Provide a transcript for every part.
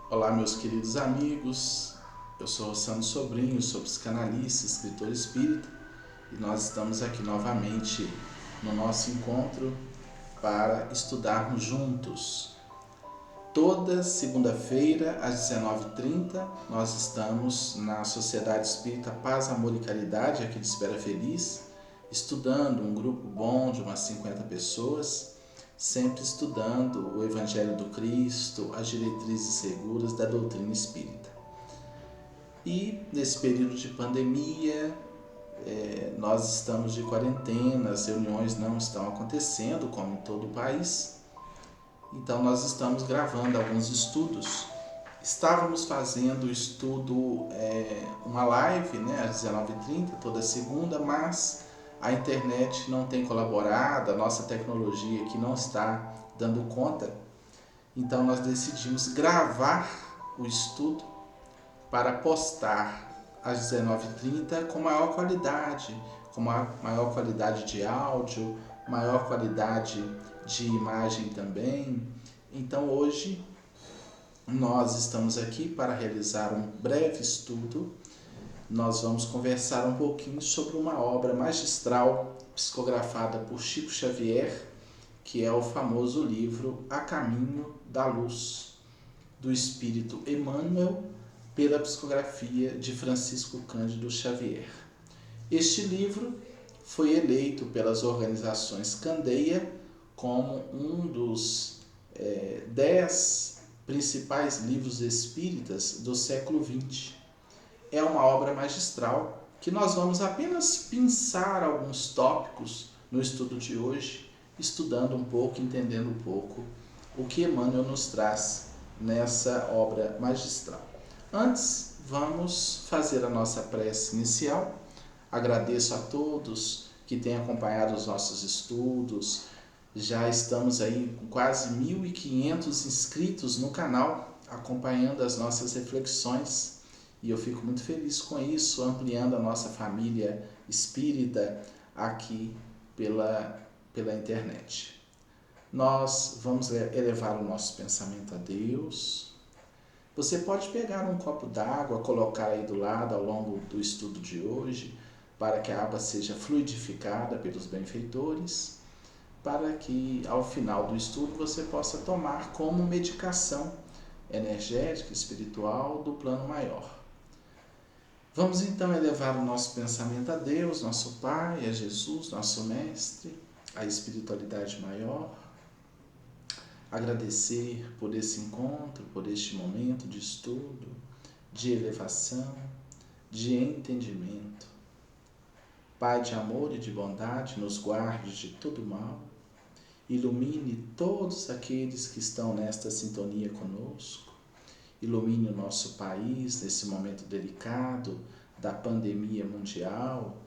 Olá, meus queridos amigos. Eu sou o Sandro Sobrinho, sou psicanalista, escritor espírita, e nós estamos aqui novamente no nosso encontro para estudarmos juntos. Toda segunda-feira, às 19h30, nós estamos na Sociedade Espírita Paz, Amor e Caridade, aqui de Espera Feliz, estudando um grupo bom de umas 50 pessoas, sempre estudando o Evangelho do Cristo, as diretrizes seguras da doutrina espírita. E nesse período de pandemia, nós estamos de quarentena, as reuniões não estão acontecendo, como em todo o país. Então nós estamos gravando alguns estudos. Estávamos fazendo o estudo, uma live, às 19h30, toda segunda, mas a internet não tem colaborado, a nossa tecnologia aqui não está dando conta. Então nós decidimos gravar o estudo para postar às 19h30 com maior qualidade, com maior qualidade de áudio, maior qualidade de imagem também. Então hoje nós estamos aqui para realizar um breve estudo. Nós vamos conversar um pouquinho sobre uma obra magistral psicografada por Chico Xavier, que é o famoso livro A Caminho da Luz, do Espírito Emmanuel, pela psicografia de Francisco Cândido Xavier. Este livro foi eleito pelas organizações Candeia como um dos 10 principais livros espíritas do século XX. É uma obra magistral que nós vamos apenas pensar alguns tópicos no estudo de hoje, estudando um pouco, entendendo um pouco o que Emmanuel nos traz nessa obra magistral. Antes, vamos fazer a nossa prece inicial. Agradeço a todos que têm acompanhado os nossos estudos. Já estamos aí com quase 1.500 inscritos no canal, acompanhando as nossas reflexões. E eu fico muito feliz com isso, ampliando a nossa família espírita aqui pela internet. Nós vamos elevar o nosso pensamento a Deus. Você pode pegar um copo d'água, colocar aí do lado ao longo do estudo de hoje, para que a água seja fluidificada pelos benfeitores, para que ao final do estudo você possa tomar como medicação energética, espiritual do plano maior. Vamos então elevar o nosso pensamento a Deus, nosso Pai, a Jesus, nosso Mestre, a espiritualidade maior. Agradecer por esse encontro, por este momento de estudo, de elevação, de entendimento. Pai de amor e de bondade, nos guarde de todo mal, ilumine todos aqueles que estão nesta sintonia conosco, ilumine o nosso país nesse momento delicado da pandemia mundial,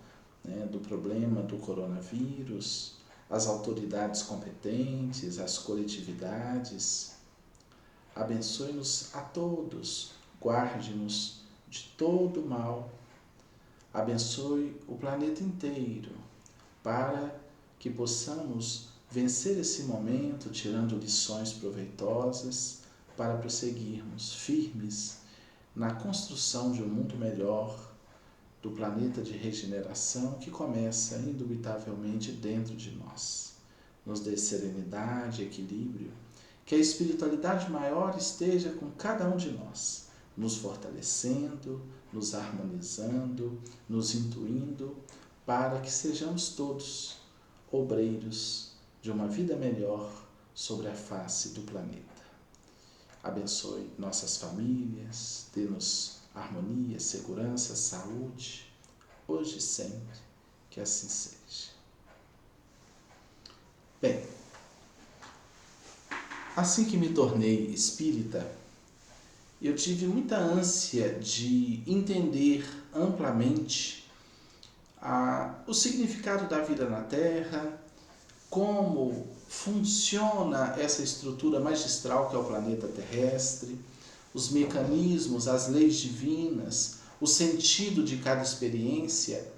do problema do coronavírus, as autoridades competentes, as coletividades. Abençoe-nos a todos, guarde-nos de todo mal. Abençoe o planeta inteiro, para que possamos vencer esse momento, tirando lições proveitosas, para prosseguirmos firmes na construção de um mundo melhor, do planeta de regeneração que começa indubitavelmente dentro de nós. Nos dê serenidade, equilíbrio, que a espiritualidade maior esteja com cada um de nós, nos fortalecendo, nos harmonizando, nos intuindo, para que sejamos todos obreiros de uma vida melhor sobre a face do planeta. Abençoe nossas famílias, dê-nos harmonia, segurança, saúde, hoje e sempre, que assim seja. Bem, assim que me tornei espírita, eu tive muita ânsia de entender amplamente o significado da vida na Terra, como funciona essa estrutura magistral que é o planeta terrestre, os mecanismos, as leis divinas, o sentido de cada experiência.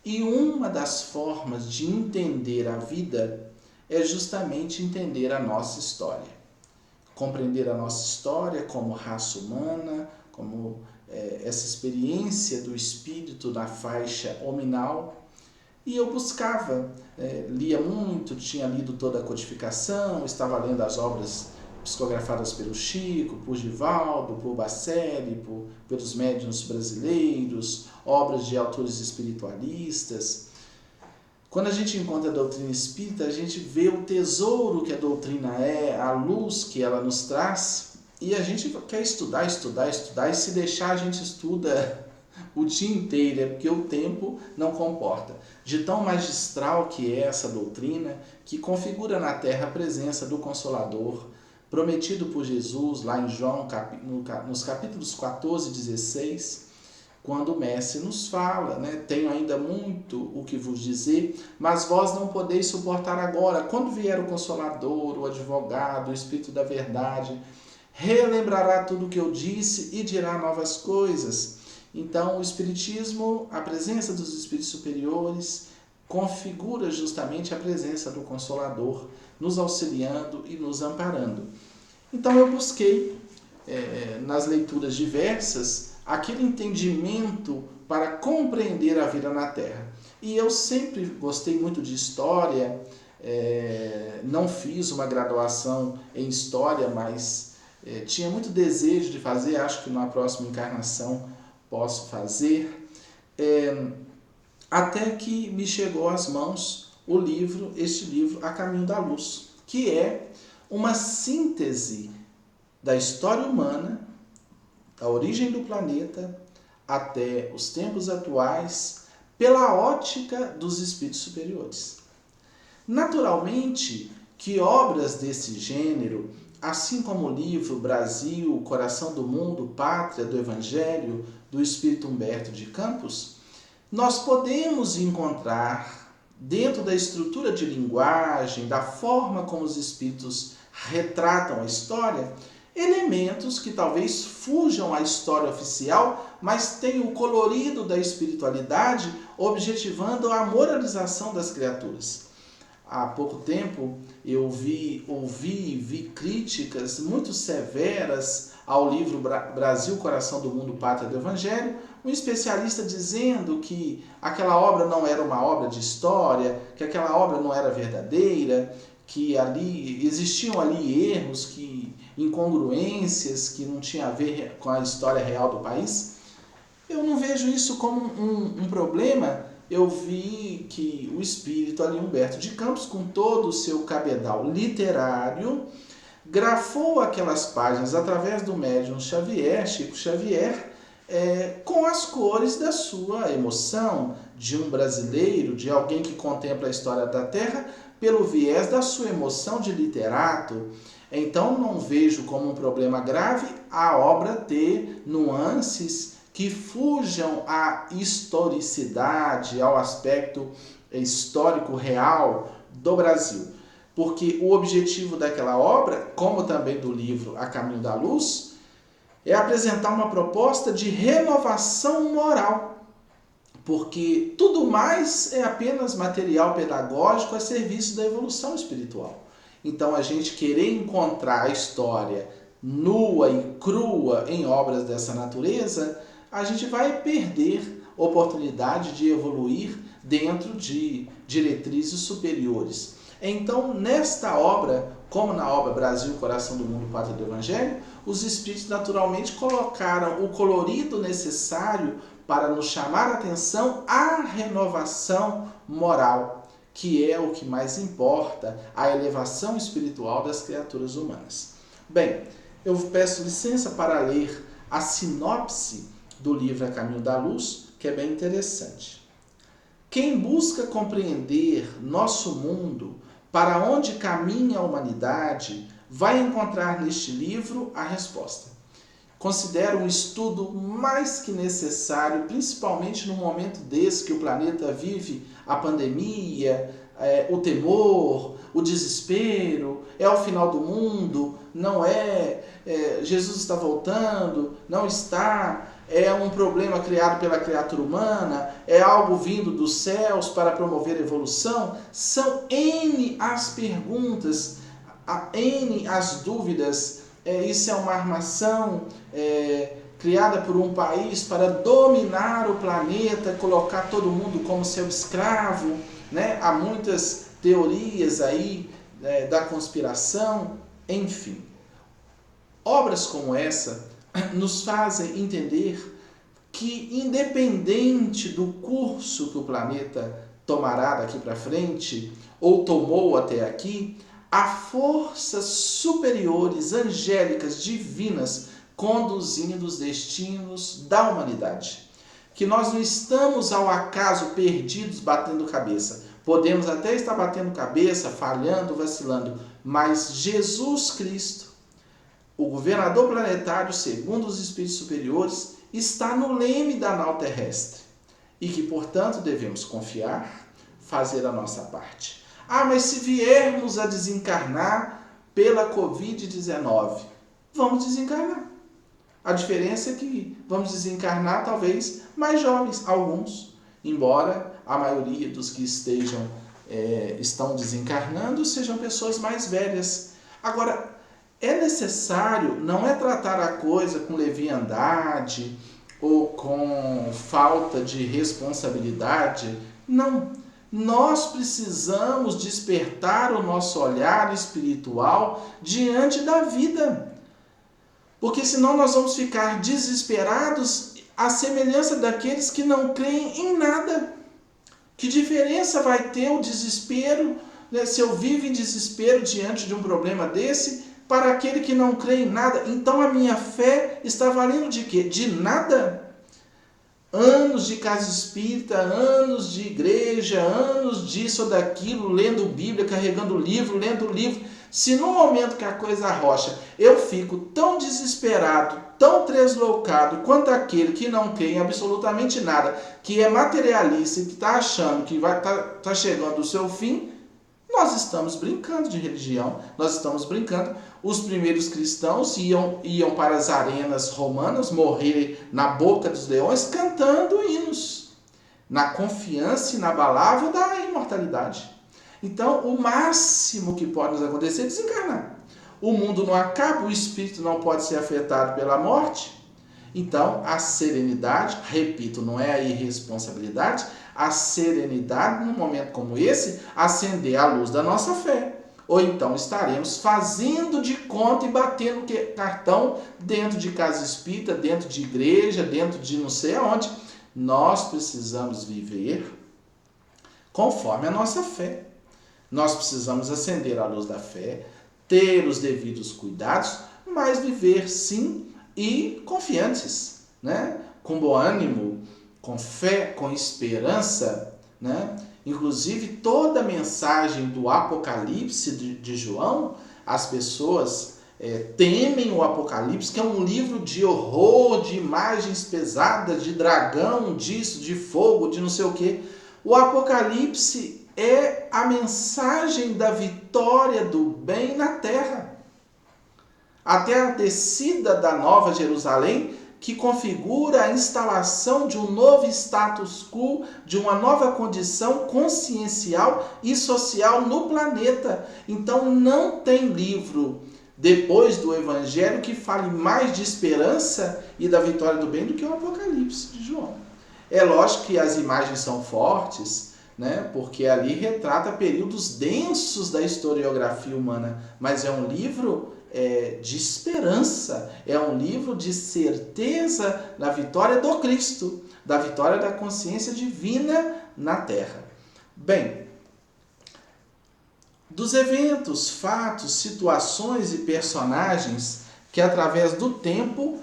E uma das formas de entender a vida é justamente entender a nossa história. compreender a nossa história como raça humana, como essa experiência do espírito na faixa hominal. E eu buscava, lia muito, tinha lido toda a codificação, estava lendo as obras psicografadas pelo Chico, por Divaldo, por Bacelli, pelos médiuns brasileiros, obras de autores espiritualistas. Quando a gente encontra a doutrina espírita, a gente vê o tesouro que a doutrina é, a luz que ela nos traz, e a gente quer estudar, e se deixar a gente estuda o dia inteiro, porque o tempo não comporta. De tão magistral que é essa doutrina, que configura na terra a presença do Consolador, prometido por Jesus lá em João, nos capítulos 14 e 16, quando o Mestre nos fala, tenho ainda muito o que vos dizer, mas vós não podeis suportar agora. Quando vier o Consolador, o advogado, o Espírito da verdade, relembrará tudo o que eu disse e dirá novas coisas. Então, o Espiritismo, a presença dos Espíritos superiores, configura justamente a presença do Consolador, nos auxiliando e nos amparando. Então, eu busquei, nas leituras diversas, aquele entendimento para compreender a vida na Terra. E eu sempre gostei muito de história, não fiz uma graduação em história, mas tinha muito desejo de fazer, acho que na próxima encarnação posso fazer, até que me chegou às mãos este livro, A Caminho da Luz, que é uma síntese da história humana, da origem do planeta até os tempos atuais, pela ótica dos espíritos superiores. Naturalmente que obras desse gênero, assim como o livro Brasil, Coração do Mundo, Pátria do Evangelho, do Espírito Humberto de Campos, nós podemos encontrar, dentro da estrutura de linguagem, da forma como os espíritos retratam a história, elementos que talvez fujam à história oficial, mas têm o colorido da espiritualidade, objetivando a moralização das criaturas. Há pouco tempo eu ouvi e vi críticas muito severas ao livro Brasil, Coração do Mundo, Pátria do Evangelho, um especialista dizendo que aquela obra não era uma obra de história, que aquela obra não era verdadeira, que existiam ali erros, incongruências que não tinham a ver com a história real do país. Eu não vejo isso como um problema. Eu vi que o espírito ali, Humberto de Campos, com todo o seu cabedal literário, grafou aquelas páginas através do médium Chico Xavier, com as cores da sua emoção, de um brasileiro, de alguém que contempla a história da Terra, pelo viés da sua emoção de literato. Então não vejo como um problema grave a obra ter nuances que fujam à historicidade, ao aspecto histórico real do Brasil. Porque o objetivo daquela obra, como também do livro A Caminho da Luz, é apresentar uma proposta de renovação moral. Porque tudo mais é apenas material pedagógico a serviço da evolução espiritual. Então, a gente querer encontrar a história nua e crua em obras dessa natureza, a gente vai perder oportunidade de evoluir dentro de diretrizes superiores. Então, nesta obra, como na obra Brasil, Coração do Mundo, Pátria do Evangelho, os espíritos naturalmente colocaram o colorido necessário para nos chamar a atenção à renovação moral, que é o que mais importa, a elevação espiritual das criaturas humanas. Bem, eu peço licença para ler a sinopse do livro A Caminho da Luz, que é bem interessante. Quem busca compreender nosso mundo, para onde caminha a humanidade, vai encontrar neste livro a resposta. Considero um estudo mais que necessário, principalmente no momento desse que o planeta vive a pandemia, o temor, o desespero, é o final do mundo, não é, Jesus está voltando, não está, é um problema criado pela criatura humana, é algo vindo dos céus para promover a evolução. São N as perguntas, N as dúvidas isso é uma armação criada por um país para dominar o planeta, colocar todo mundo como seu escravo, né? Há muitas teorias aí da conspiração, enfim. Obras como essa nos fazem entender que, independente do curso que o planeta tomará daqui para frente, ou tomou até aqui, há forças superiores, angélicas, divinas, conduzindo os destinos da humanidade. Que nós não estamos ao acaso perdidos batendo cabeça. Podemos até estar batendo cabeça, falhando, vacilando, mas Jesus Cristo, o governador planetário, segundo os espíritos superiores, está no leme da nau terrestre. E que, portanto, devemos confiar, fazer a nossa parte. Mas se viermos a desencarnar pela Covid-19, vamos desencarnar. A diferença é que vamos desencarnar talvez mais jovens, alguns, embora a maioria dos que estão desencarnando sejam pessoas mais velhas. Agora, é necessário, não é tratar a coisa com leviandade ou com falta de responsabilidade, não. Nós precisamos despertar o nosso olhar espiritual diante da vida. Porque senão nós vamos ficar desesperados à semelhança daqueles que não creem em nada. Que diferença vai ter o desespero, né, se eu vivo em desespero diante de um problema desse, para aquele que não crê em nada? Então a minha fé está valendo de quê? De nada? Anos de casa espírita, anos de igreja, anos disso ou daquilo, lendo Bíblia, carregando livro, lendo livro. Se no momento que a coisa arrocha, eu fico tão desesperado, tão deslocado, quanto aquele que não crê em absolutamente nada, que é materialista e que está achando que tá chegando o seu fim, nós estamos brincando de religião, nós estamos brincando. Os primeiros cristãos iam para as arenas romanas, morrer na boca dos leões, cantando hinos, na confiança inabalável da imortalidade. Então, o máximo que pode nos acontecer é desencarnar. O mundo não acaba, o espírito não pode ser afetado pela morte. Então, a serenidade, repito, não é a irresponsabilidade, a serenidade, num momento como esse, acender a luz da nossa fé. Ou então estaremos fazendo de conta e batendo cartão dentro de casa espírita, dentro de igreja, dentro de não sei aonde. Nós precisamos viver conforme a nossa fé. Nós precisamos acender a luz da fé, ter os devidos cuidados, mas viver sim e confiantes, né? Com bom ânimo, com fé, com esperança, né? Inclusive, toda a mensagem do Apocalipse de João, as pessoas temem o Apocalipse, que é um livro de horror, de imagens pesadas, de dragão, disso, de fogo, de não sei o quê. O Apocalipse é a mensagem da vitória do bem na terra. Até a descida da Nova Jerusalém, que configura a instalação de um novo status quo, de uma nova condição consciencial e social no planeta. Então não tem livro depois do Evangelho que fale mais de esperança e da vitória do bem do que o Apocalipse de João. É lógico que as imagens são fortes, né? Porque ali retrata períodos densos da historiografia humana, mas é um livro de esperança, é um livro de certeza da vitória do Cristo, da vitória da consciência divina na Terra. Bem, dos eventos, fatos, situações e personagens que através do tempo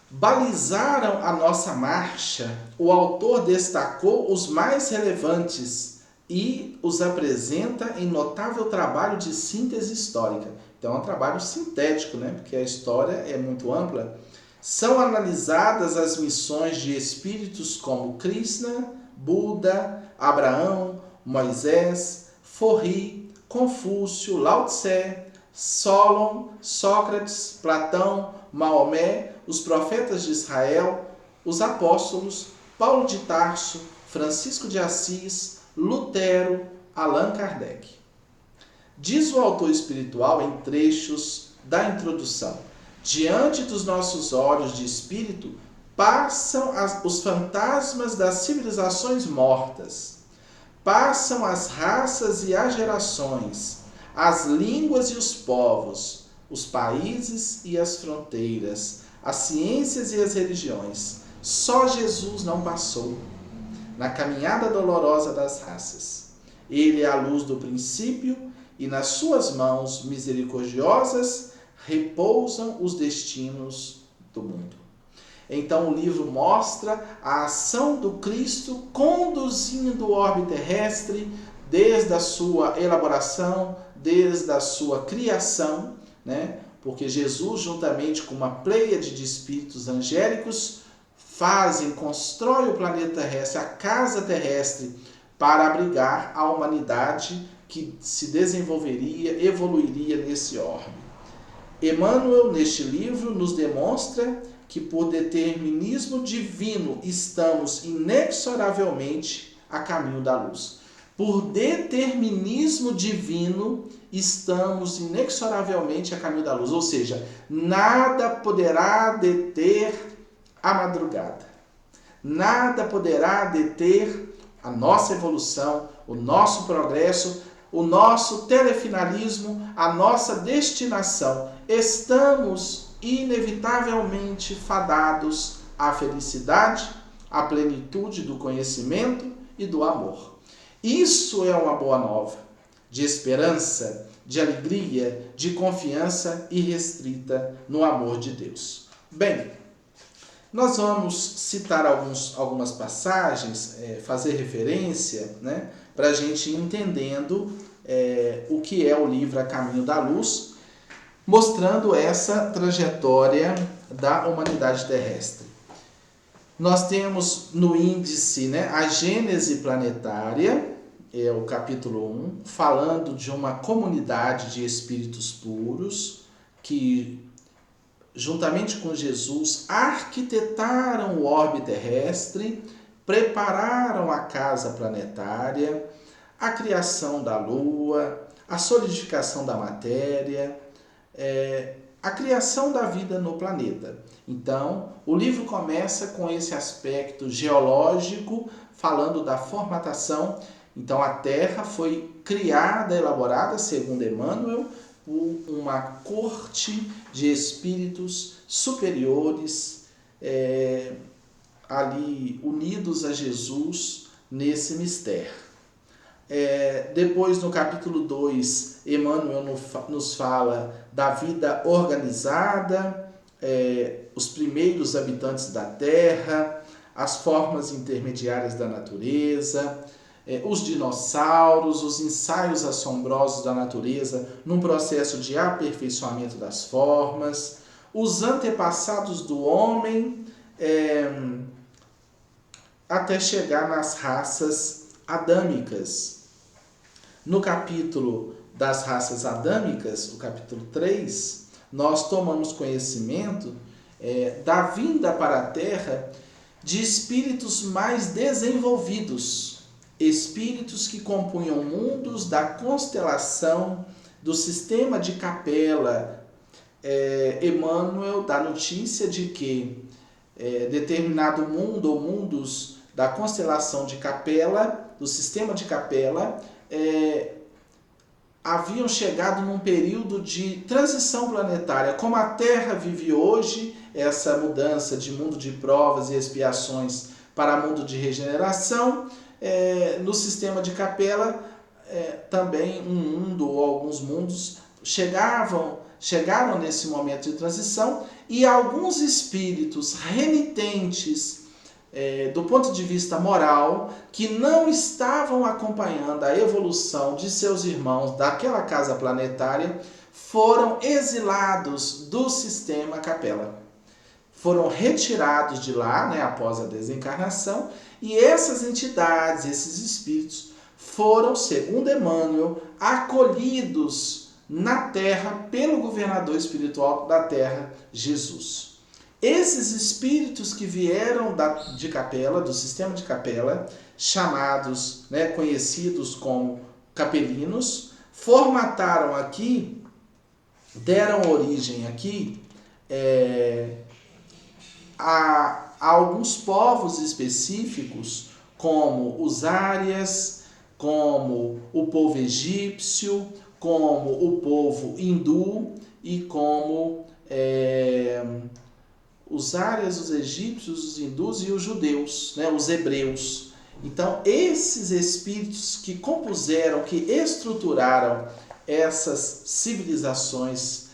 balizaram a nossa marcha, o autor destacou os mais relevantes e os apresenta em notável trabalho de síntese histórica. Então é um trabalho sintético, né? Porque a história é muito ampla. São analisadas as missões de espíritos como Krishna, Buda, Abraão, Moisés, Forri, Confúcio, Lao Tse, Solon, Sócrates, Platão, Maomé, os profetas de Israel, os apóstolos, Paulo de Tarso, Francisco de Assis, Lutero, Allan Kardec. Diz o autor espiritual em trechos da introdução. Diante dos nossos olhos de espírito, passam os fantasmas das civilizações mortas, passam as raças e as gerações, as línguas e os povos, os países e as fronteiras, as ciências e as religiões. Só Jesus não passou na caminhada dolorosa das raças. Ele é a luz do princípio e nas suas mãos misericordiosas repousam os destinos do mundo. Então o livro mostra a ação do Cristo conduzindo o orbe terrestre desde a sua elaboração, desde a sua criação, né? Porque Jesus, juntamente com uma pleiade de espíritos angélicos, constrói o planeta terrestre, a casa terrestre, para abrigar a humanidade que se desenvolveria, evoluiria nesse orbe. Emmanuel, neste livro, nos demonstra que por determinismo divino estamos inexoravelmente a caminho da luz. Por determinismo divino estamos inexoravelmente a caminho da luz. Ou seja, nada poderá deter a madrugada. Nada poderá deter a nossa evolução, o nosso progresso, o nosso telefinalismo, a nossa destinação. Estamos inevitavelmente fadados à felicidade, à plenitude do conhecimento e do amor. Isso é uma boa nova, de esperança, de alegria, de confiança irrestrita no amor de Deus. Bem, nós vamos citar algumas passagens, fazer referência, né, para a gente ir entendendo o que é o livro A Caminho da Luz, mostrando essa trajetória da humanidade terrestre. Nós temos no índice, né, a Gênese planetária, é o capítulo 1, falando de uma comunidade de espíritos puros que, juntamente com Jesus, arquitetaram o orbe terrestre, prepararam a casa planetária, a criação da Lua, a solidificação da matéria, a criação da vida no planeta. Então, o livro começa com esse aspecto geológico, falando da formatação. Então, a Terra foi criada, elaborada, segundo Emmanuel, por uma corte de espíritos superiores, ali unidos a Jesus nesse mistério. Depois, no capítulo 2, Emmanuel nos fala da vida organizada, os primeiros habitantes da Terra, as formas intermediárias da natureza, os dinossauros, os ensaios assombrosos da natureza num processo de aperfeiçoamento das formas, os antepassados do homem, até chegar nas raças adâmicas. No capítulo das raças adâmicas, o capítulo 3, nós tomamos conhecimento da vinda para a Terra de espíritos mais desenvolvidos, espíritos que compunham mundos da constelação do sistema de Capela. Emmanuel dá notícia de que determinado mundo ou mundos da constelação de Capela, do sistema de Capela, haviam chegado num período de transição planetária. Como a Terra vive hoje essa mudança de mundo de provas e expiações para mundo de regeneração, no sistema de Capela também um mundo ou alguns mundos chegaram nesse momento de transição, e alguns espíritos renitentes do ponto de vista moral, que não estavam acompanhando a evolução de seus irmãos daquela casa planetária, foram exilados do sistema Capela. Foram retirados de lá, né, após a desencarnação, e essas entidades, esses espíritos, foram, segundo Emmanuel, acolhidos na Terra pelo governador espiritual da Terra, Jesus. Esses espíritos que vieram de Capela, do sistema de Capela, chamados, conhecidos como capelinos, formataram aqui deram origem aqui a alguns povos específicos, como os árias, como o povo egípcio, como o povo hindu e como os árias, os egípcios, os hindus e os judeus, né, os hebreus. Então, esses espíritos que compuseram, que estruturaram essas civilizações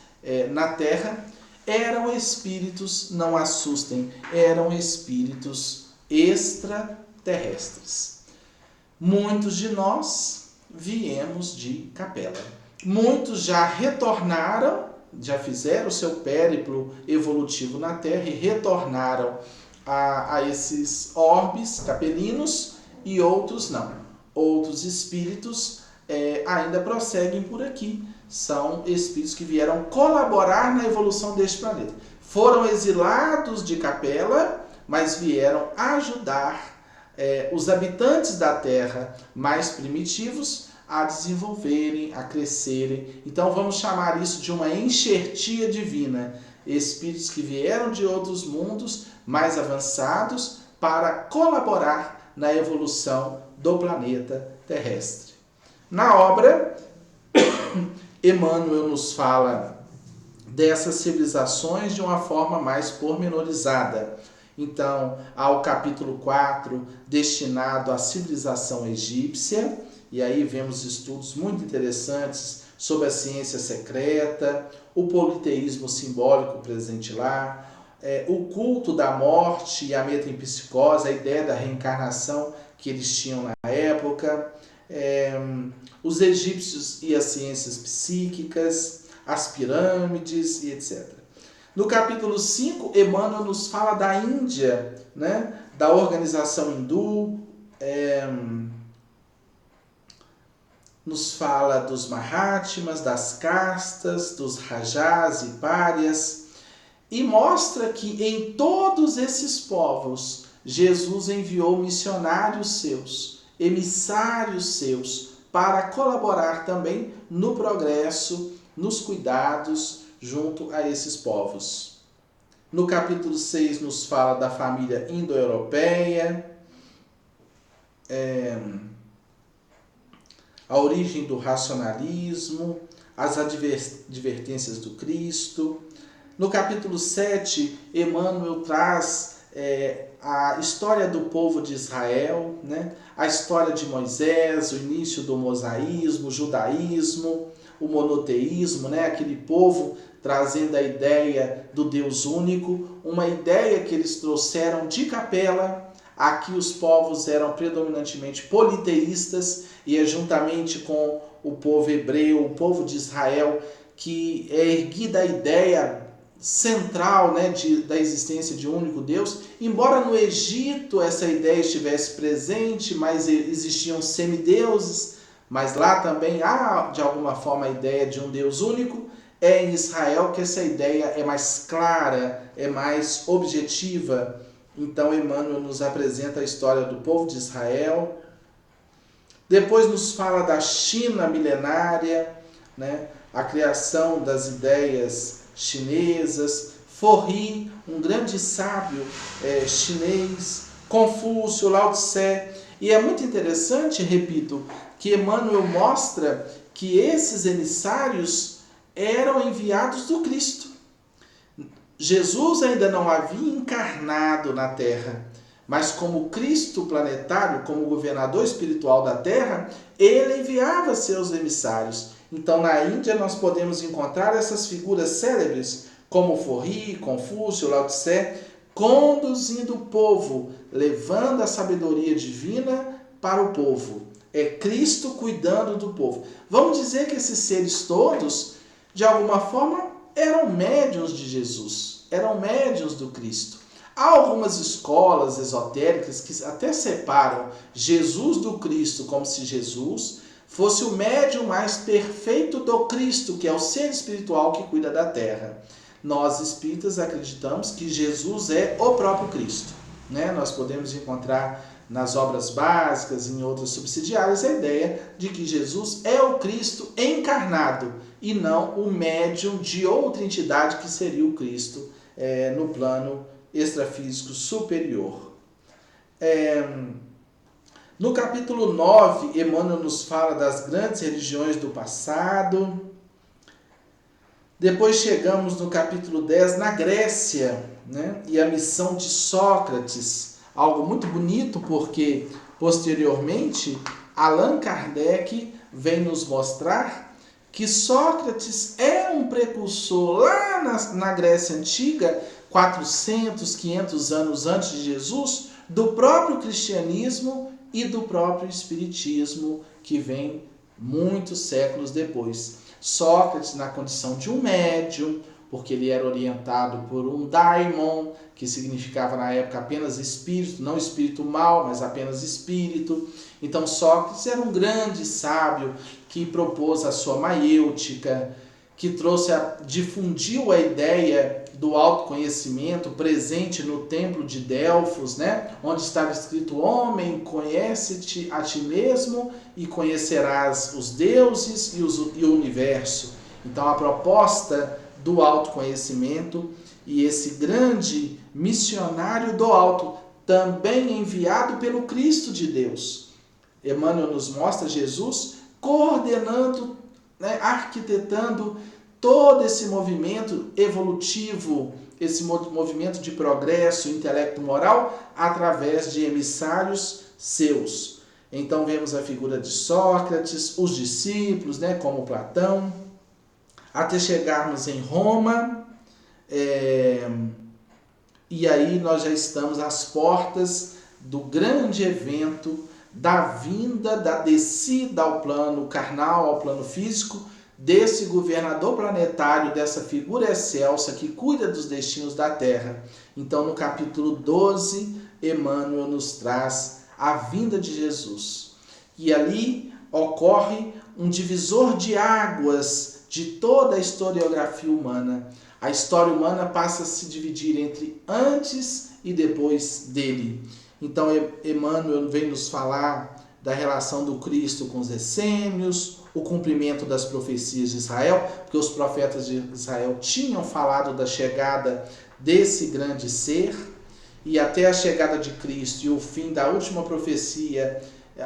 na Terra, eram espíritos, não assustem, eram espíritos extraterrestres. Muitos de nós viemos de Capela. Muitos já retornaram, já fizeram o seu périplo evolutivo na Terra e retornaram a esses orbes capelinos, e outros não. Outros espíritos ainda prosseguem por aqui. São espíritos que vieram colaborar na evolução deste planeta. Foram exilados de Capela, mas vieram ajudar os habitantes da Terra mais primitivos a desenvolverem, a crescerem. Então vamos chamar isso de uma enxertia divina. Espíritos que vieram de outros mundos mais avançados para colaborar na evolução do planeta terrestre. Na obra, Emmanuel nos fala dessas civilizações de uma forma mais pormenorizada. Então, há o capítulo 4 destinado à civilização egípcia, e aí vemos estudos muito interessantes sobre a ciência secreta, o politeísmo simbólico presente lá, o culto da morte e a metempsicose, a ideia da reencarnação que eles tinham na época, os egípcios e as ciências psíquicas, as pirâmides e etc. No capítulo 5, Emmanuel nos fala da Índia, né? Da organização hindu, nos fala dos Mahatmas, das castas, dos Rajas e Párias, e mostra que em todos esses povos Jesus enviou missionários seus, emissários seus, para colaborar também no progresso, nos cuidados junto a esses povos. No capítulo 6 nos fala da família indo-europeia, a origem do racionalismo, as advertências do Cristo. No capítulo 7, Emmanuel traz a história do povo de Israel, né? A história de Moisés, o início do mosaísmo, o judaísmo, o monoteísmo, né? Aquele povo trazendo a ideia do Deus único, uma ideia que eles trouxeram de Capela. Aqui os povos eram predominantemente politeístas, e é juntamente com o povo hebreu, o povo de Israel, que é erguida a ideia central, né, da existência de um único Deus. Embora no Egito essa ideia estivesse presente, mas existiam semideuses, mas lá também há de alguma forma a ideia de um Deus único. É em Israel que essa ideia é mais clara, é mais objetiva. Então Emmanuel nos apresenta a história do povo de Israel. Depois nos fala da China milenária, né? A criação das ideias chinesas, Forri, um grande sábio chinês, Confúcio, Lao Tse. E é muito interessante, repito, que Emmanuel mostra que esses emissários eram enviados do Cristo. Jesus ainda não havia encarnado na Terra, mas como Cristo planetário, como governador espiritual da Terra, ele enviava seus emissários. Então, na Índia, nós podemos encontrar essas figuras célebres, como Forri, Confúcio, Lao Tse, conduzindo o povo, levando a sabedoria divina para o povo. É Cristo cuidando do povo. Vamos dizer que esses seres todos, de alguma forma, eram médiuns de Jesus, eram médiuns do Cristo. Há algumas escolas esotéricas que até separam Jesus do Cristo, como se Jesus fosse o médium mais perfeito do Cristo, que é o ser espiritual que cuida da Terra. Nós espíritas acreditamos que Jesus é o próprio Cristo, né? Nós podemos encontrar nas obras básicas, em outras subsidiárias, a ideia de que Jesus é o Cristo encarnado e não o médium de outra entidade que seria o Cristo no plano extrafísico superior. No capítulo 9, Emmanuel nos fala das grandes religiões do passado. Depois chegamos no capítulo 10, na Grécia, né? E a missão de Sócrates, algo muito bonito, porque posteriormente Allan Kardec vem nos mostrar que Sócrates é um precursor lá na Grécia Antiga, 400, 500 anos antes de Jesus, do próprio cristianismo e do próprio espiritismo, que vem muitos séculos depois. Sócrates na condição de um médium, porque ele era orientado por um daimon, que significava na época apenas espírito, não espírito mau, mas apenas espírito. Então Sócrates era um grande sábio que propôs a sua maiêutica, que difundiu a ideia do autoconhecimento presente no templo de Delfos, né? Onde estava escrito: homem, conhece-te a ti mesmo e conhecerás os deuses e o universo. Então a proposta do autoconhecimento, e esse grande missionário do alto, também enviado pelo Cristo de Deus. Emmanuel nos mostra Jesus coordenando, né, arquitetando todo esse movimento evolutivo, esse movimento de progresso intelecto-moral através de emissários seus. Então vemos a figura de Sócrates, os discípulos, né, como Platão, até chegarmos em Roma, e aí nós já estamos às portas do grande evento da vinda, da descida ao plano carnal, ao plano físico, desse governador planetário, dessa figura excelsa que cuida dos destinos da Terra. Então, no capítulo 12, Emmanuel nos traz a vinda de Jesus. E ali ocorre um divisor de águas de toda a historiografia humana. A história humana passa a se dividir entre antes e depois dele. Então, Emmanuel vem nos falar da relação do Cristo com os essênios, o cumprimento das profecias de Israel, porque os profetas de Israel tinham falado da chegada desse grande ser, e até a chegada de Cristo e o fim da última profecia,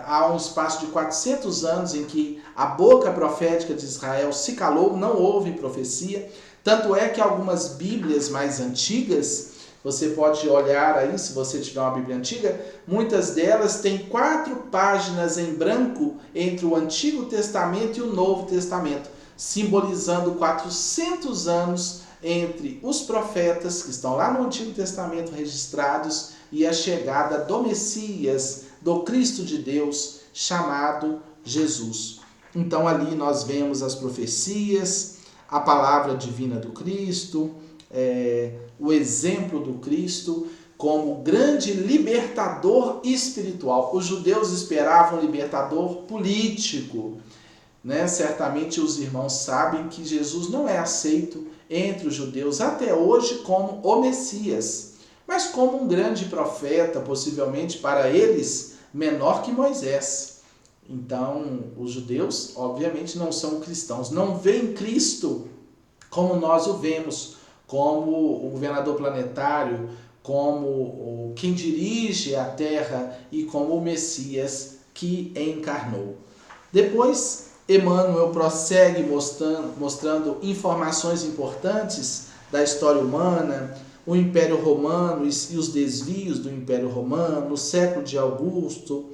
há um espaço de 400 anos em que a boca profética de Israel se calou, não houve profecia. Tanto é que algumas Bíblias mais antigas, você pode olhar aí, se você tiver uma Bíblia antiga, muitas delas têm 4 páginas em branco entre o Antigo Testamento e o Novo Testamento, simbolizando 400 anos entre os profetas que estão lá no Antigo Testamento registrados e a chegada do Messias, do Cristo de Deus, chamado Jesus. Então ali nós vemos as profecias, a palavra divina do Cristo, o exemplo do Cristo como grande libertador espiritual. Os judeus esperavam um libertador político, né? Certamente os irmãos sabem que Jesus não é aceito entre os judeus até hoje como o Messias, mas como um grande profeta, possivelmente para eles menor que Moisés. Então, os judeus, obviamente, não são cristãos, não veem Cristo como nós o vemos, como o governador planetário, como quem dirige a terra e como o Messias que encarnou. Depois, Emmanuel prossegue mostrando informações importantes da história humana, o Império Romano e os desvios do Império Romano, o século de Augusto,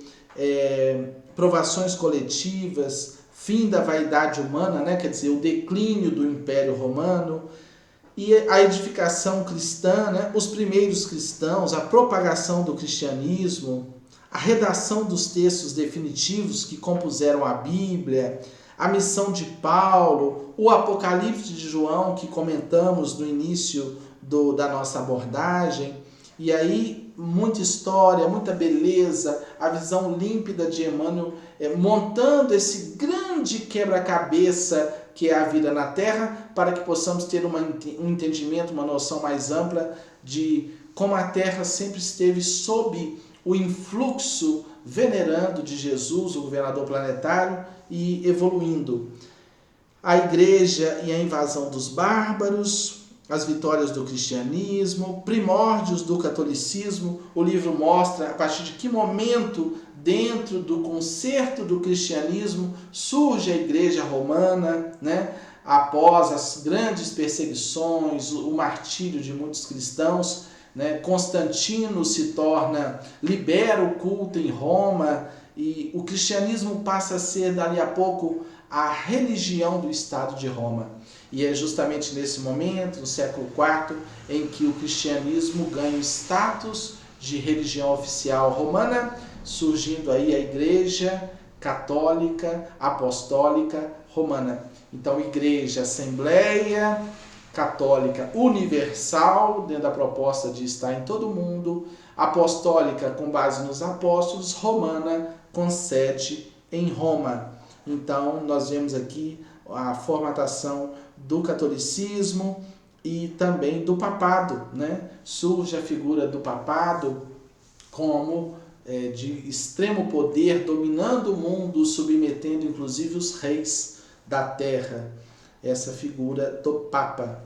provações coletivas, fim da vaidade humana, né? Quer dizer, o declínio do Império Romano, e a edificação cristã, né? Os primeiros cristãos, a propagação do cristianismo, a redação dos textos definitivos que compuseram a Bíblia, a missão de Paulo, o Apocalipse de João, que comentamos no início da nossa abordagem. E aí, muita história, muita beleza, a visão límpida de Emmanuel montando esse grande quebra-cabeça que é a vida na Terra, para que possamos ter um entendimento, uma noção mais ampla de como a Terra sempre esteve sob o influxo venerando de Jesus, o governador planetário, e evoluindo. A igreja e a invasão dos bárbaros, as vitórias do cristianismo, primórdios do catolicismo. O livro mostra a partir de que momento, dentro do concerto do cristianismo, surge a igreja romana, né? Após as grandes perseguições, o martírio de muitos cristãos, né? Constantino libera o culto em Roma, e o cristianismo passa a ser, dali a pouco, a religião do Estado de Roma. E é justamente nesse momento, no século IV, em que o cristianismo ganha o status de religião oficial romana, surgindo aí a Igreja Católica Apostólica Romana. Então, Igreja Assembleia Católica Universal, dentro da proposta de estar em todo o mundo, apostólica com base nos apóstolos, romana com sede em Roma. Então, nós vemos aqui a formatação do catolicismo e também do papado, né? Surge a figura do papado como de extremo poder, dominando o mundo, submetendo inclusive os reis da terra. Essa figura do Papa.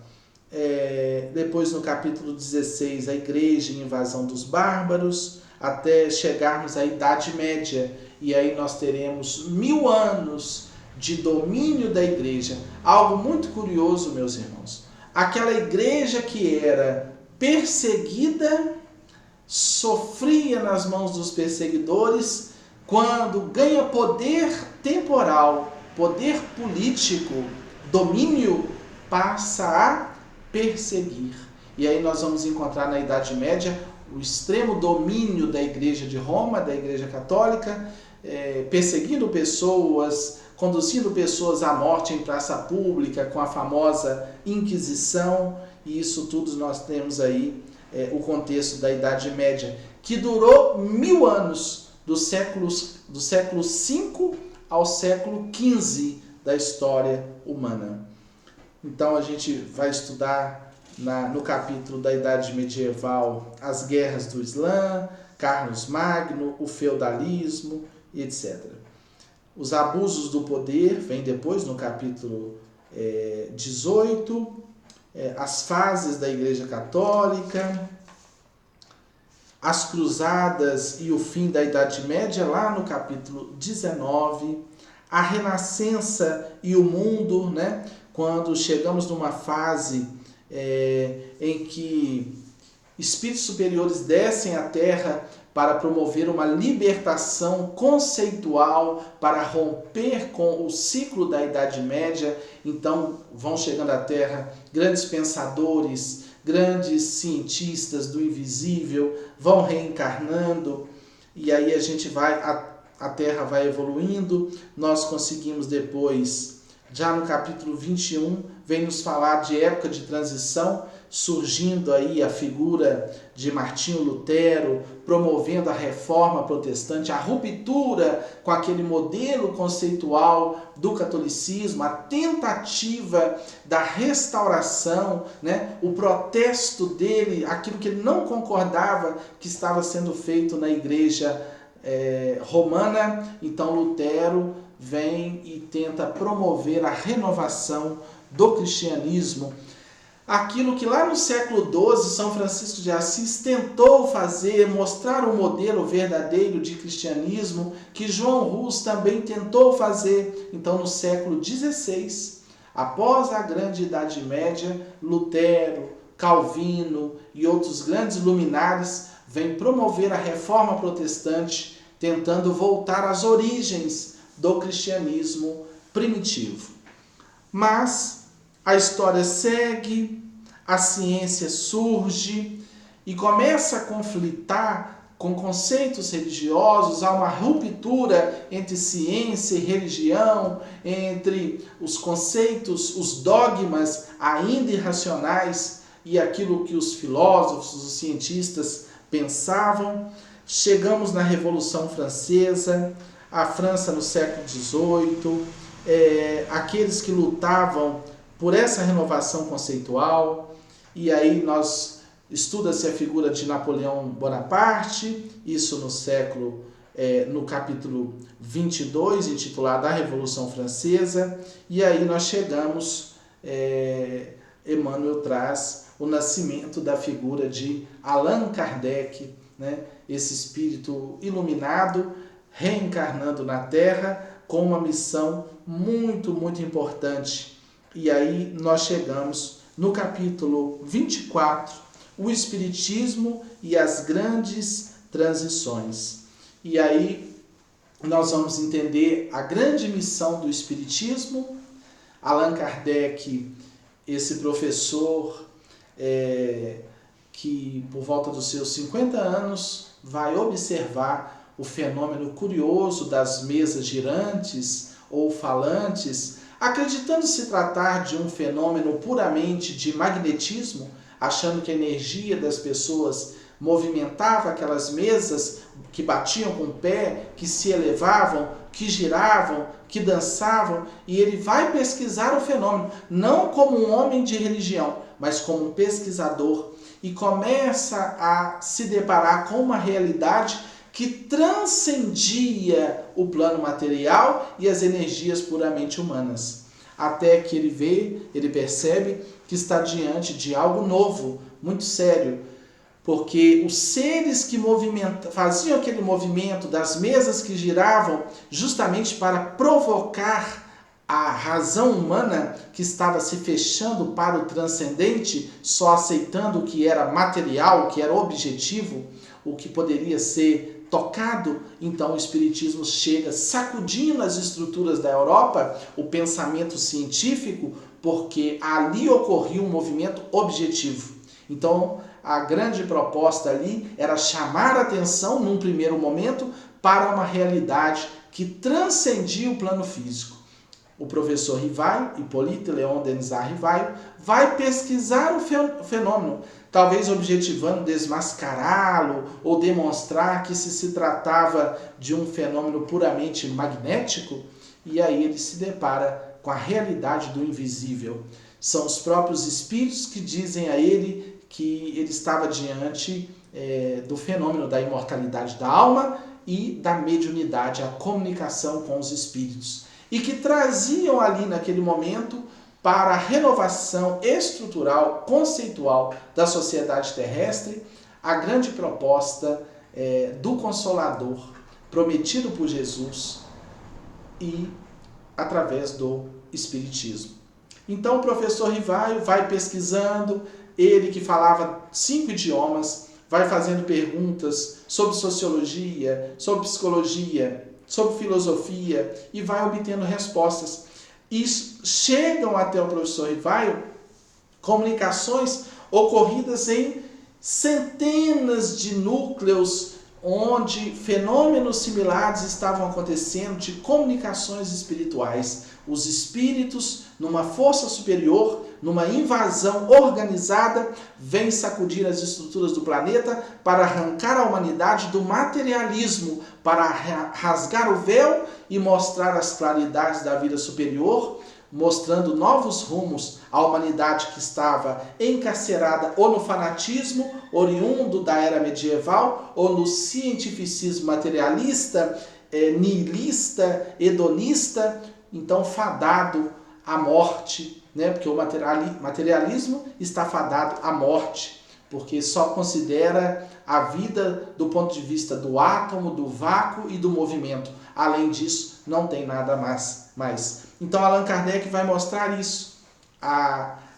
Depois, no capítulo 16, a igreja e a invasão dos bárbaros, até chegarmos à Idade Média, e aí nós teremos 1000 anos de domínio da igreja. Algo muito curioso, meus irmãos. Aquela igreja que era perseguida, sofria nas mãos dos perseguidores, quando ganha poder temporal, poder político, domínio, passa a perseguir. E aí nós vamos encontrar na Idade Média o extremo domínio da Igreja de Roma, da Igreja Católica, perseguindo pessoas, conduzindo pessoas à morte em praça pública, com a famosa Inquisição, e isso tudo nós temos aí o contexto da Idade Média, que durou 1000 anos, do século V ao século XV da história humana. Então a gente vai estudar no capítulo da Idade Medieval as guerras do Islã, Carlos Magno, o feudalismo, etc. Os abusos do poder, vem depois no capítulo 18, as fases da Igreja Católica, as cruzadas e o fim da Idade Média, lá no capítulo 19, a renascença e o mundo, né? Quando chegamos numa fase em que espíritos superiores descem à Terra para promover uma libertação conceitual, para romper com o ciclo da Idade Média. Então vão chegando à Terra grandes pensadores, grandes cientistas do invisível, vão reencarnando, e aí a Terra vai evoluindo. Nós conseguimos depois, já no capítulo 21, vem nos falar de época de transição, surgindo aí a figura de Martinho Lutero, promovendo a reforma protestante, a ruptura com aquele modelo conceitual do catolicismo, a tentativa da restauração, né? O protesto dele, aquilo que ele não concordava que estava sendo feito na igreja romana. Então Lutero vem e tenta promover a renovação do cristianismo. Aquilo que lá no século XII São Francisco de Assis tentou fazer, mostrar um modelo verdadeiro de cristianismo, que João Hus também tentou fazer. Então no século XVI, após a grande Idade Média, Lutero, Calvino e outros grandes luminares vêm promover a reforma protestante, tentando voltar às origens do cristianismo primitivo. Mas a história segue, a ciência surge e começa a conflitar com conceitos religiosos. Há uma ruptura entre ciência e religião, entre os conceitos, os dogmas ainda irracionais e aquilo que os filósofos, os cientistas pensavam. Chegamos na Revolução Francesa, a França no século XVIII, aqueles que lutavam por essa renovação conceitual, e aí nós estuda-se a figura de Napoleão Bonaparte, isso no capítulo 22, intitulado A Revolução Francesa, e aí nós chegamos, Emmanuel traz o nascimento da figura de Allan Kardec, né? Esse espírito iluminado, reencarnando na Terra, com uma missão muito, muito importante. E aí nós chegamos no capítulo 24, o Espiritismo e as grandes transições. E aí nós vamos entender a grande missão do Espiritismo. Allan Kardec, esse professor que por volta dos seus 50 anos vai observar o fenômeno curioso das mesas girantes ou falantes, acreditando se tratar de um fenômeno puramente de magnetismo, achando que a energia das pessoas movimentava aquelas mesas que batiam com o pé, que se elevavam, que giravam, que dançavam, e ele vai pesquisar o fenômeno, não como um homem de religião, mas como um pesquisador, e começa a se deparar com uma realidade que transcendia o plano material e as energias puramente humanas. Até que ele percebe que está diante de algo novo, muito sério, porque os seres que faziam aquele movimento das mesas que giravam justamente para provocar a razão humana que estava se fechando para o transcendente, só aceitando o que era material, o que era objetivo, o que poderia ser tocado. Então o Espiritismo chega sacudindo as estruturas da Europa, o pensamento científico, porque ali ocorria um movimento objetivo. Então a grande proposta ali era chamar a atenção, num primeiro momento, para uma realidade que transcendia o plano físico. O professor Rivaio, Hippolyte Léon Denisard Rivaio, vai pesquisar o fenômeno, talvez objetivando desmascará-lo ou demonstrar que se tratava de um fenômeno puramente magnético, e aí ele se depara com a realidade do invisível. São os próprios espíritos que dizem a ele que ele estava diante do fenômeno da imortalidade da alma e da mediunidade, a comunicação com os espíritos, e que traziam ali naquele momento para a renovação estrutural, conceitual da sociedade terrestre, a grande proposta do Consolador, prometido por Jesus e através do Espiritismo. Então o professor Rivaio vai pesquisando, ele que falava 5 idiomas, vai fazendo perguntas sobre sociologia, sobre psicologia, sobre filosofia, e vai obtendo respostas. E chegam até o professor Rivaio comunicações ocorridas em centenas de núcleos, onde fenômenos similares estavam acontecendo de comunicações espirituais. Os espíritos, numa força superior, numa invasão organizada, vêm sacudir as estruturas do planeta para arrancar a humanidade do materialismo, para rasgar o véu e mostrar as claridades da vida superior, mostrando novos rumos à humanidade que estava encarcerada ou no fanatismo oriundo da era medieval, ou no cientificismo materialista, nihilista, hedonista, então fadado à morte, né? Porque o materialismo está fadado à morte, porque só considera a vida do ponto de vista do átomo, do vácuo e do movimento. Além disso, não tem nada mais. Então Allan Kardec vai mostrar isso.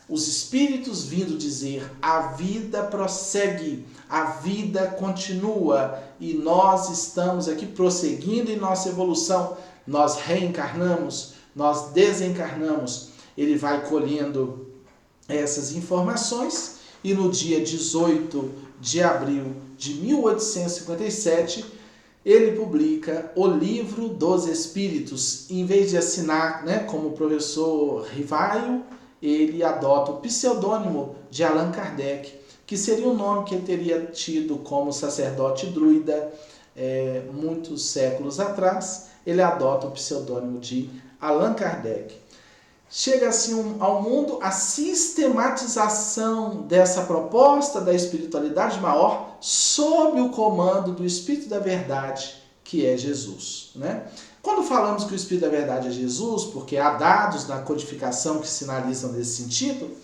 Os espíritos vindo dizer: a vida prossegue, a vida continua, e nós estamos aqui prosseguindo em nossa evolução. Nós reencarnamos, nós desencarnamos. Ele vai colhendo essas informações, e no dia 18 de abril de 1857, ele publica o Livro dos Espíritos. Em vez de assinar, como o professor Rivaio, ele adota o pseudônimo de Allan Kardec, que seria o nome que ele teria tido como sacerdote druida muitos séculos atrás. Ele adota o pseudônimo de Allan Kardec. chega assim ao mundo a sistematização dessa proposta da espiritualidade maior sob o comando do Espírito da Verdade, que é Jesus, né? Quando falamos que o Espírito da Verdade é Jesus, porque há dados na codificação que sinalizam nesse sentido,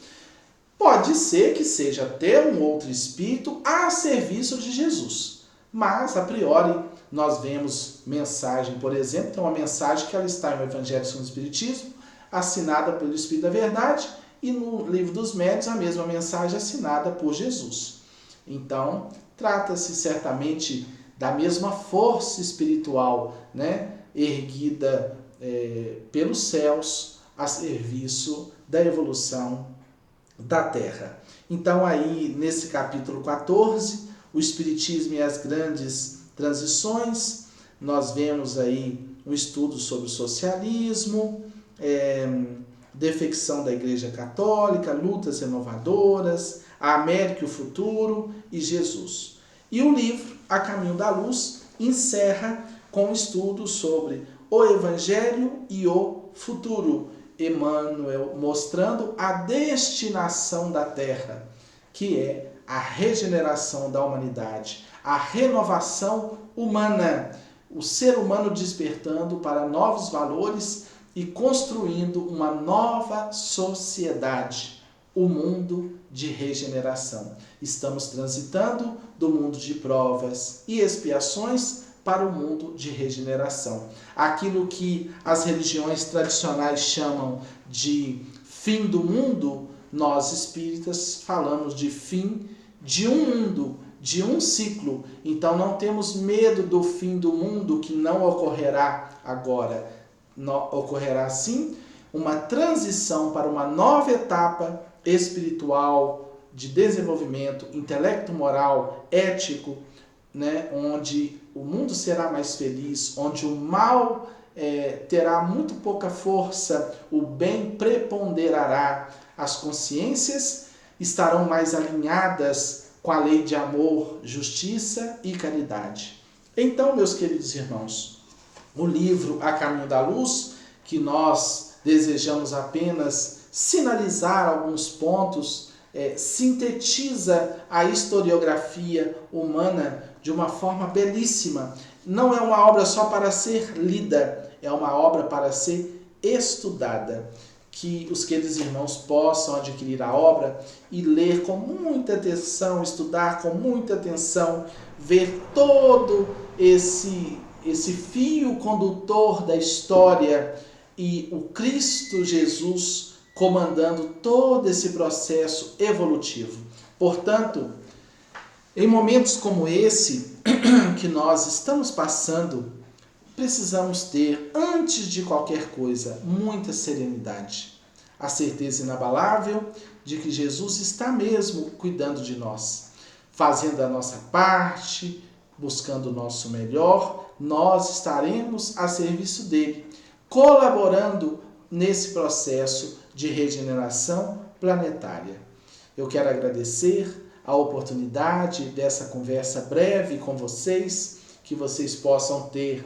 pode ser que seja até um outro Espírito a serviço de Jesus. Mas, a priori, nós vemos mensagem, por exemplo, tem uma mensagem que ela está no Evangelho segundo o Espiritismo, assinada pelo Espírito da Verdade, e no Livro dos Médiuns a mesma mensagem assinada por Jesus. Então, trata-se certamente da mesma força espiritual, né, erguida pelos céus a serviço da evolução da Terra. Então, aí, nesse capítulo 14, o Espiritismo e as grandes transições, nós vemos aí um estudo sobre o socialismo, defecção da Igreja Católica, lutas renovadoras, a América e o futuro e Jesus. E o livro A Caminho da Luz encerra com um estudo sobre o Evangelho e o futuro. Emmanuel mostrando a destinação da Terra, que é a regeneração da humanidade, a renovação humana, o ser humano despertando para novos valores e construindo uma nova sociedade, o mundo de regeneração. Estamos transitando do mundo de provas e expiações para o mundo de regeneração. Aquilo que as religiões tradicionais chamam de fim do mundo, nós espíritas falamos de fim de um mundo, de um ciclo. Então não temos medo do fim do mundo, que não ocorrerá agora. Ocorrerá sim uma transição para uma nova etapa espiritual, de desenvolvimento, intelecto moral, ético, né, onde o mundo será mais feliz, onde o mal terá muito pouca força, o bem preponderará, as consciências estarão mais alinhadas com a lei de amor, justiça e caridade. Então, meus queridos irmãos, o livro A Caminho da Luz, que nós desejamos apenas sinalizar alguns pontos, sintetiza a historiografia humana de uma forma belíssima. Não é uma obra só para ser lida, é uma obra para ser estudada. Que os queridos irmãos possam adquirir a obra e ler com muita atenção, estudar com muita atenção, ver todo esse fio condutor da história e o Cristo Jesus comandando todo esse processo evolutivo. Portanto, em momentos como esse que nós estamos passando, precisamos ter, antes de qualquer coisa, muita serenidade. A certeza inabalável de que Jesus está mesmo cuidando de nós, fazendo a nossa parte, buscando o nosso melhor, nós estaremos a serviço dele, colaborando nesse processo de regeneração planetária. Eu quero agradecer a oportunidade dessa conversa breve com vocês, que vocês possam ter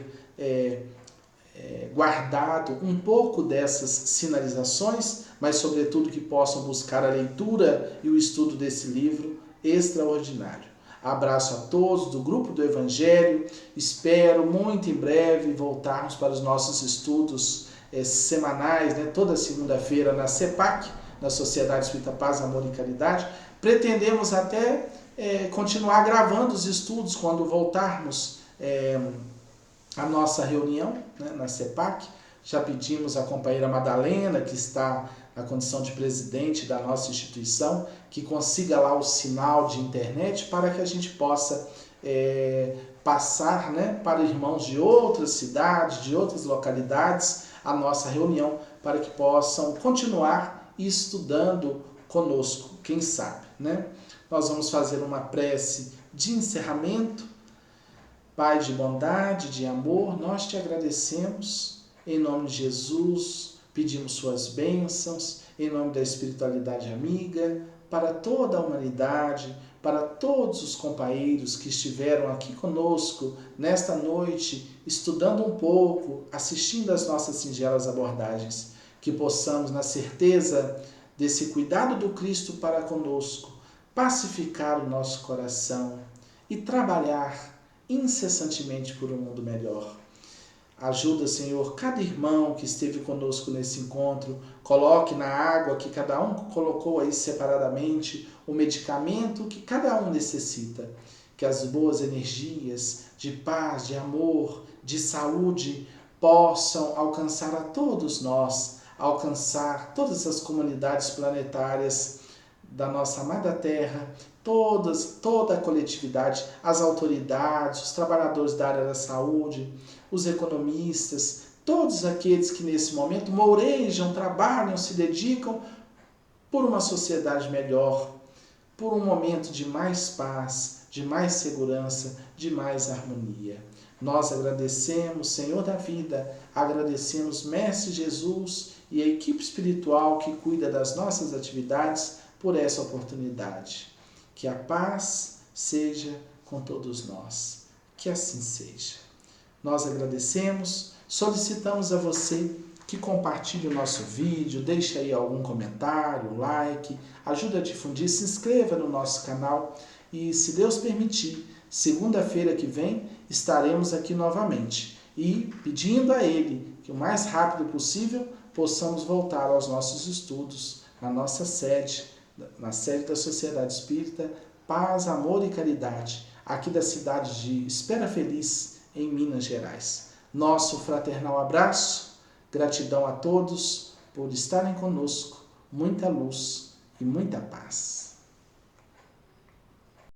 guardado um pouco dessas sinalizações, mas sobretudo que possam buscar a leitura e o estudo desse livro extraordinário. Abraço a todos do Grupo do Evangelho, espero muito em breve voltarmos para os nossos estudos semanais, né, toda segunda-feira na CEPAC, na Sociedade Espírita Paz, Amor e Caridade. Pretendemos até continuar gravando os estudos quando voltarmos a nossa reunião, né, na CEPAC. Já pedimos à companheira Madalena, que está na condição de presidente da nossa instituição, que consiga lá o sinal de internet para que a gente possa passar, né, para irmãos de outras cidades, de outras localidades, a nossa reunião, para que possam continuar estudando conosco, quem sabe, né? Nós vamos fazer uma prece de encerramento. Pai de bondade, de amor, nós te agradecemos, em nome de Jesus, pedimos suas bênçãos, em nome da espiritualidade amiga, para toda a humanidade, para todos os companheiros que estiveram aqui conosco nesta noite, estudando um pouco, assistindo às nossas singelas abordagens. que possamos, na certeza desse cuidado do Cristo para conosco, pacificar o nosso coração e trabalhar incessantemente por um mundo melhor. Ajuda, Senhor, cada irmão que esteve conosco nesse encontro, coloque na água que cada um colocou aí separadamente o medicamento que cada um necessita. Que as boas energias de paz, de amor, de saúde possam alcançar a todos nós, alcançar todas as comunidades planetárias da nossa amada Terra, toda a coletividade, as autoridades, os trabalhadores da área da saúde, os economistas, todos aqueles que nesse momento mourejam, trabalham, se dedicam por uma sociedade melhor, por um momento de mais paz, de mais segurança, de mais harmonia. Nós agradecemos, Senhor da vida, agradecemos Mestre Jesus e a equipe espiritual que cuida das nossas atividades por essa oportunidade. Que a paz seja com todos nós. Que assim seja. Nós agradecemos, solicitamos a você que compartilhe o nosso vídeo, deixe aí algum comentário, like, ajude a difundir, se inscreva no nosso canal e, se Deus permitir, segunda-feira que vem estaremos aqui novamente e pedindo a Ele que o mais rápido possível possamos voltar aos nossos estudos na nossa sede, na sede da Sociedade Espírita Paz, Amor e Caridade, aqui da cidade de Espera Feliz, em Minas Gerais. Nosso fraternal abraço, gratidão a todos por estarem conosco, muita luz e muita paz.